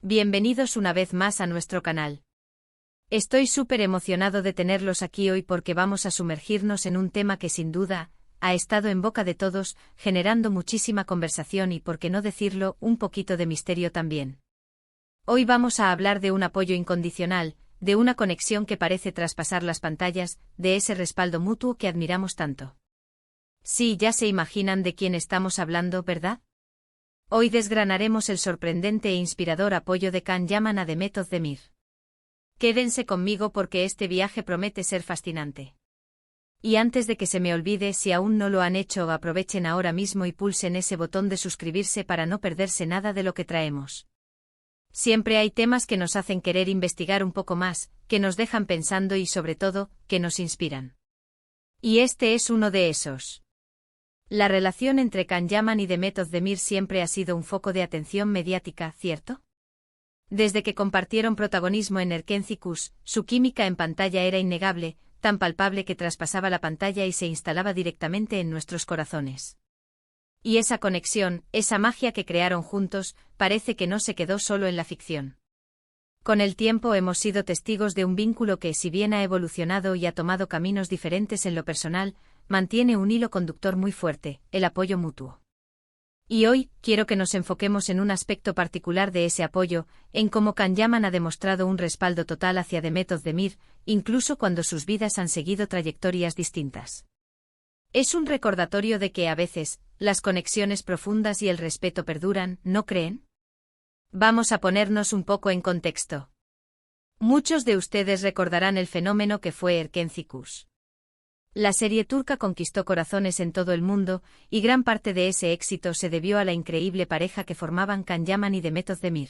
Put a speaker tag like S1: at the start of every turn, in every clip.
S1: Bienvenidos una vez más a nuestro canal. Estoy súper emocionado de tenerlos aquí hoy porque vamos a sumergirnos en un tema que sin duda ha estado en boca de todos, generando muchísima conversación y, por qué no decirlo, un poquito de misterio también. Hoy vamos a hablar de un apoyo incondicional, de una conexión que parece traspasar las pantallas, de ese respaldo mutuo que admiramos tanto. Sí, ya se imaginan de quién estamos hablando, ¿verdad? Hoy desgranaremos el sorprendente e inspirador apoyo de Can Yaman a Demet Özdemir. Quédense conmigo porque este viaje promete ser fascinante. Y antes de que se me olvide, si aún no lo han hecho, aprovechen ahora mismo y pulsen ese botón de suscribirse para no perderse nada de lo que traemos. Siempre hay temas que nos hacen querer investigar un poco más, que nos dejan pensando y sobre todo, que nos inspiran. Y este es uno de esos. La relación entre Can Yaman y Demet Özdemir siempre ha sido un foco de atención mediática, ¿cierto? Desde que compartieron protagonismo en Erkenci Kuş, su química en pantalla era innegable, tan palpable que traspasaba la pantalla y se instalaba directamente en nuestros corazones. Y esa conexión, esa magia que crearon juntos, parece que no se quedó solo en la ficción. Con el tiempo hemos sido testigos de un vínculo que, si bien ha evolucionado y ha tomado caminos diferentes en lo personal, mantiene un hilo conductor muy fuerte: el apoyo mutuo. Y hoy, quiero que nos enfoquemos en un aspecto particular de ese apoyo, en cómo Can Yaman ha demostrado un respaldo total hacia Demet Özdemir, incluso cuando sus vidas han seguido trayectorias distintas. Es un recordatorio de que a veces, las conexiones profundas y el respeto perduran, ¿no creen? Vamos a ponernos un poco en contexto. Muchos de ustedes recordarán el fenómeno que fue Erkenci Kuş. La serie turca conquistó corazones en todo el mundo, y gran parte de ese éxito se debió a la increíble pareja que formaban Can Yaman y Demet Özdemir.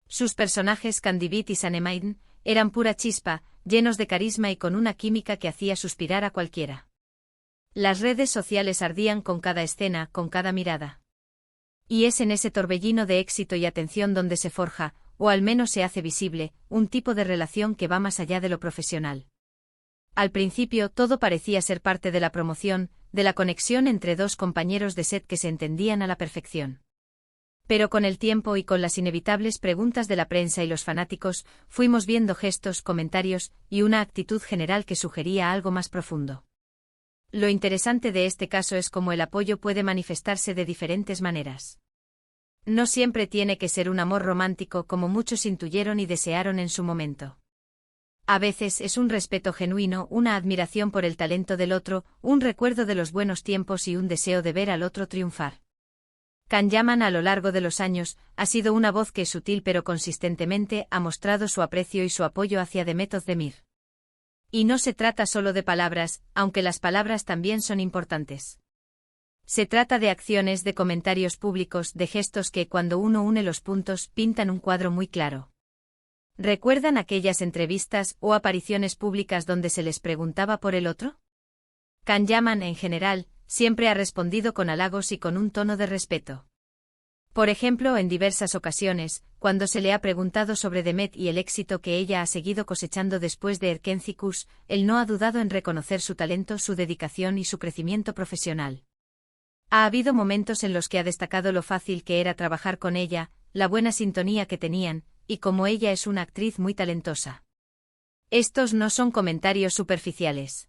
S1: Sus personajes Kandibit y Sanem'in eran pura chispa, llenos de carisma y con una química que hacía suspirar a cualquiera. Las redes sociales ardían con cada escena, con cada mirada. Y es en ese torbellino de éxito y atención donde se forja, o al menos se hace visible, un tipo de relación que va más allá de lo profesional. Al principio todo parecía ser parte de la promoción, de la conexión entre dos compañeros de set que se entendían a la perfección. Pero con el tiempo y con las inevitables preguntas de la prensa y los fanáticos, fuimos viendo gestos, comentarios y una actitud general que sugería algo más profundo. Lo interesante de este caso es cómo el apoyo puede manifestarse de diferentes maneras. No siempre tiene que ser un amor romántico como muchos intuyeron y desearon en su momento. A veces es un respeto genuino, una admiración por el talento del otro, un recuerdo de los buenos tiempos y un deseo de ver al otro triunfar. Can Yaman a lo largo de los años ha sido una voz que sutil pero consistentemente ha mostrado su aprecio y su apoyo hacia Demet Özdemir. Y no se trata solo de palabras, aunque las palabras también son importantes. Se trata de acciones, de comentarios públicos, de gestos que, cuando uno une los puntos, pintan un cuadro muy claro. ¿Recuerdan aquellas entrevistas o apariciones públicas donde se les preguntaba por el otro? Can Yaman, en general, siempre ha respondido con halagos y con un tono de respeto. Por ejemplo, en diversas ocasiones, cuando se le ha preguntado sobre Demet y el éxito que ella ha seguido cosechando después de Erkenci Kuş, él no ha dudado en reconocer su talento, su dedicación y su crecimiento profesional. Ha habido momentos en los que ha destacado lo fácil que era trabajar con ella, la buena sintonía que tenían, y como ella es una actriz muy talentosa. Estos no son comentarios superficiales.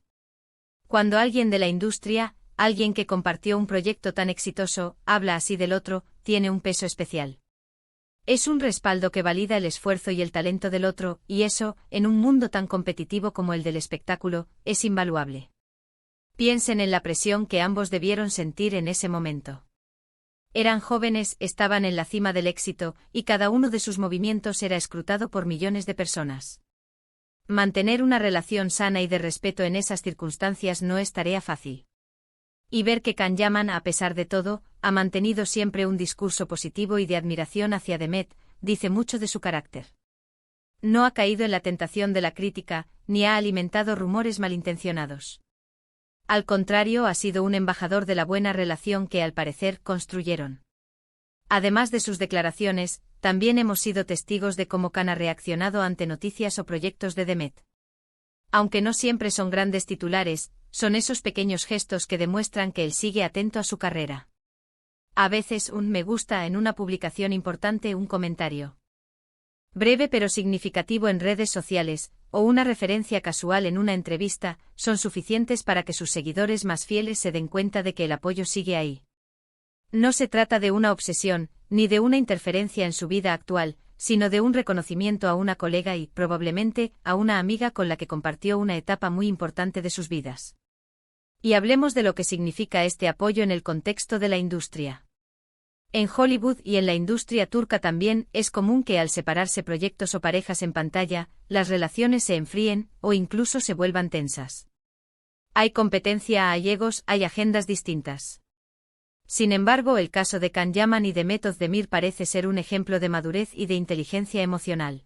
S1: Cuando alguien de la industria, alguien que compartió un proyecto tan exitoso, habla así del otro, tiene un peso especial. Es un respaldo que valida el esfuerzo y el talento del otro, y eso, en un mundo tan competitivo como el del espectáculo, es invaluable. Piensen en la presión que ambos debieron sentir en ese momento. Eran jóvenes, estaban en la cima del éxito, y cada uno de sus movimientos era escrutado por millones de personas. Mantener una relación sana y de respeto en esas circunstancias no es tarea fácil. Y ver que Can Yaman, a pesar de todo, ha mantenido siempre un discurso positivo y de admiración hacia Demet, dice mucho de su carácter. No ha caído en la tentación de la crítica, ni ha alimentado rumores malintencionados. Al contrario, ha sido un embajador de la buena relación que al parecer construyeron. Además de sus declaraciones, también hemos sido testigos de cómo Can ha reaccionado ante noticias o proyectos de Demet. Aunque no siempre son grandes titulares, son esos pequeños gestos que demuestran que él sigue atento a su carrera. A veces un me gusta en una publicación importante, un comentario. breve pero significativo en redes sociales, o una referencia casual en una entrevista, son suficientes para que sus seguidores más fieles se den cuenta de que el apoyo sigue ahí. No se trata de una obsesión, ni de una interferencia en su vida actual, sino de un reconocimiento a una colega y, probablemente, a una amiga con la que compartió una etapa muy importante de sus vidas. Y hablemos de lo que significa este apoyo en el contexto de la industria. En Hollywood y en la industria turca también es común que al separarse proyectos o parejas en pantalla, las relaciones se enfríen o incluso se vuelvan tensas. Hay competencia, hay egos, hay agendas distintas. Sin embargo, el caso de Can Yaman y Demet Özdemir parece ser un ejemplo de madurez y de inteligencia emocional.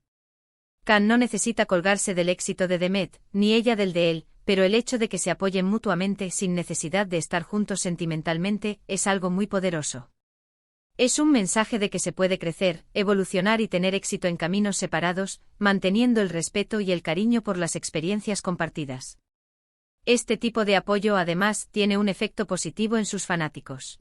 S1: Can no necesita colgarse del éxito de Demet, ni ella del de él, pero el hecho de que se apoyen mutuamente sin necesidad de estar juntos sentimentalmente es algo muy poderoso. Es un mensaje de que se puede crecer, evolucionar y tener éxito en caminos separados, manteniendo el respeto y el cariño por las experiencias compartidas. Este tipo de apoyo además tiene un efecto positivo en sus fanáticos.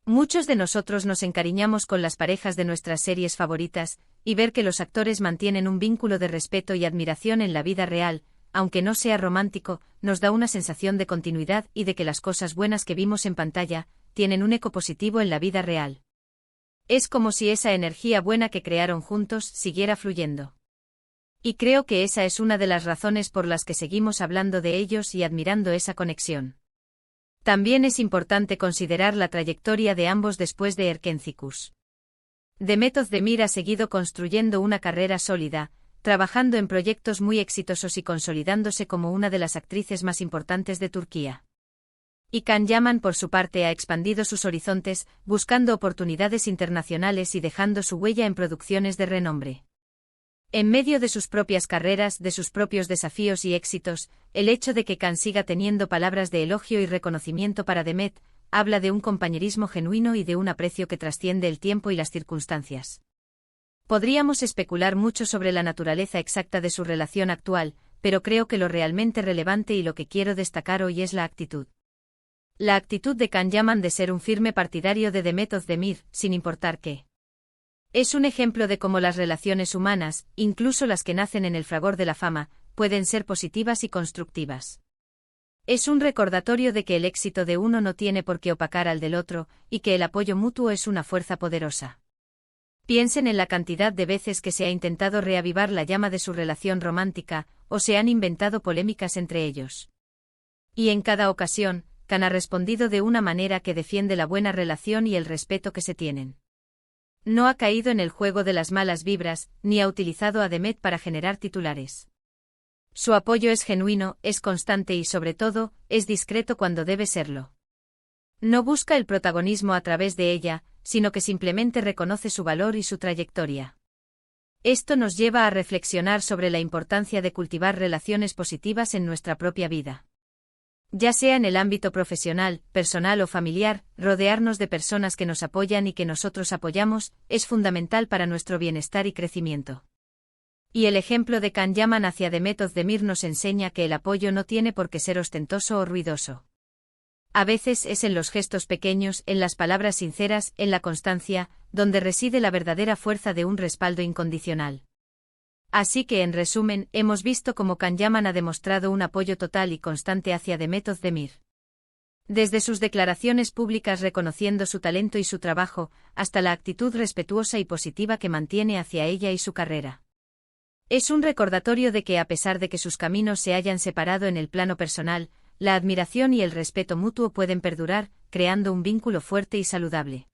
S1: Muchos de nosotros nos encariñamos con las parejas de nuestras series favoritas, y ver que los actores mantienen un vínculo de respeto y admiración en la vida real, aunque no sea romántico, nos da una sensación de continuidad y de que las cosas buenas que vimos en pantalla tienen un eco positivo en la vida real. Es como si esa energía buena que crearon juntos siguiera fluyendo. Y creo que esa es una de las razones por las que seguimos hablando de ellos y admirando esa conexión. También es importante considerar la trayectoria de ambos después de Erkencikus. Demet Özdemir ha seguido construyendo una carrera sólida, trabajando en proyectos muy exitosos y consolidándose como una de las actrices más importantes de Turquía. Y Can Yaman por su parte ha expandido sus horizontes, buscando oportunidades internacionales y dejando su huella en producciones de renombre. En medio de sus propias carreras, de sus propios desafíos y éxitos, el hecho de que Can siga teniendo palabras de elogio y reconocimiento para Demet, habla de un compañerismo genuino y de un aprecio que trasciende el tiempo y las circunstancias. Podríamos especular mucho sobre la naturaleza exacta de su relación actual, pero creo que lo realmente relevante y lo que quiero destacar hoy es la actitud. La actitud de Can Yaman de ser un firme partidario de Demet Özdemir, sin importar qué. Es un ejemplo de cómo las relaciones humanas, incluso las que nacen en el fragor de la fama, pueden ser positivas y constructivas. Es un recordatorio de que el éxito de uno no tiene por qué opacar al del otro, y que el apoyo mutuo es una fuerza poderosa. Piensen en la cantidad de veces que se ha intentado reavivar la llama de su relación romántica, o se han inventado polémicas entre ellos. Y en cada ocasión, Can ha respondido de una manera que defiende la buena relación y el respeto que se tienen. No ha caído en el juego de las malas vibras, ni ha utilizado a Demet para generar titulares. Su apoyo es genuino, es constante y sobre todo, es discreto cuando debe serlo. No busca el protagonismo a través de ella, sino que simplemente reconoce su valor y su trayectoria. Esto nos lleva a reflexionar sobre la importancia de cultivar relaciones positivas en nuestra propia vida. Ya sea en el ámbito profesional, personal o familiar, rodearnos de personas que nos apoyan y que nosotros apoyamos, es fundamental para nuestro bienestar y crecimiento. Y el ejemplo de Can Yaman hacia Demet Özdemir nos enseña que el apoyo no tiene por qué ser ostentoso o ruidoso. A veces es en los gestos pequeños, en las palabras sinceras, en la constancia, donde reside la verdadera fuerza de un respaldo incondicional. Así que en resumen, hemos visto cómo Can Yaman ha demostrado un apoyo total y constante hacia Demet Özdemir. Desde sus declaraciones públicas reconociendo su talento y su trabajo, hasta la actitud respetuosa y positiva que mantiene hacia ella y su carrera. Es un recordatorio de que a pesar de que sus caminos se hayan separado en el plano personal, la admiración y el respeto mutuo pueden perdurar, creando un vínculo fuerte y saludable.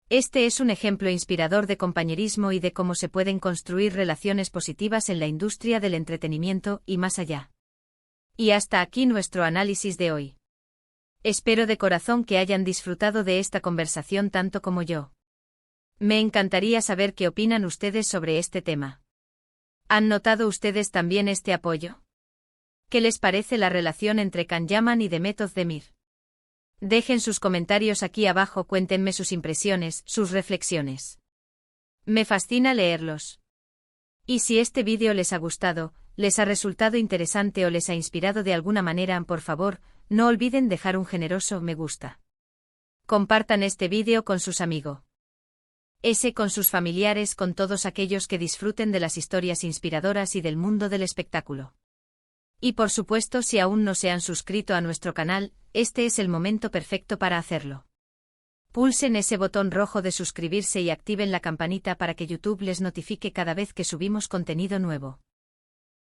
S1: Este es un ejemplo inspirador de compañerismo y de cómo se pueden construir relaciones positivas en la industria del entretenimiento y más allá. Y hasta aquí nuestro análisis de hoy. Espero de corazón que hayan disfrutado de esta conversación tanto como yo. Me encantaría saber qué opinan ustedes sobre este tema. ¿Han notado ustedes también este apoyo? ¿Qué les parece la relación entre Can Yaman y Demet Özdemir? Dejen sus comentarios aquí abajo, cuéntenme sus impresiones, sus reflexiones. Me fascina leerlos. Y si este vídeo les ha gustado, les ha resultado interesante o les ha inspirado de alguna manera, por favor, no olviden dejar un generoso me gusta. Compartan este vídeo con sus amigos. S con sus familiares, con todos aquellos que disfruten de las historias inspiradoras y del mundo del espectáculo. Y por supuesto, si aún no se han suscrito a nuestro canal, este es el momento perfecto para hacerlo. Pulsen ese botón rojo de suscribirse y activen la campanita para que YouTube les notifique cada vez que subimos contenido nuevo.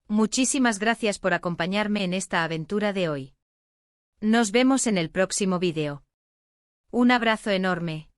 S1: Muchísimas gracias por acompañarme en esta aventura de hoy. Nos vemos en el próximo vídeo. Un abrazo enorme.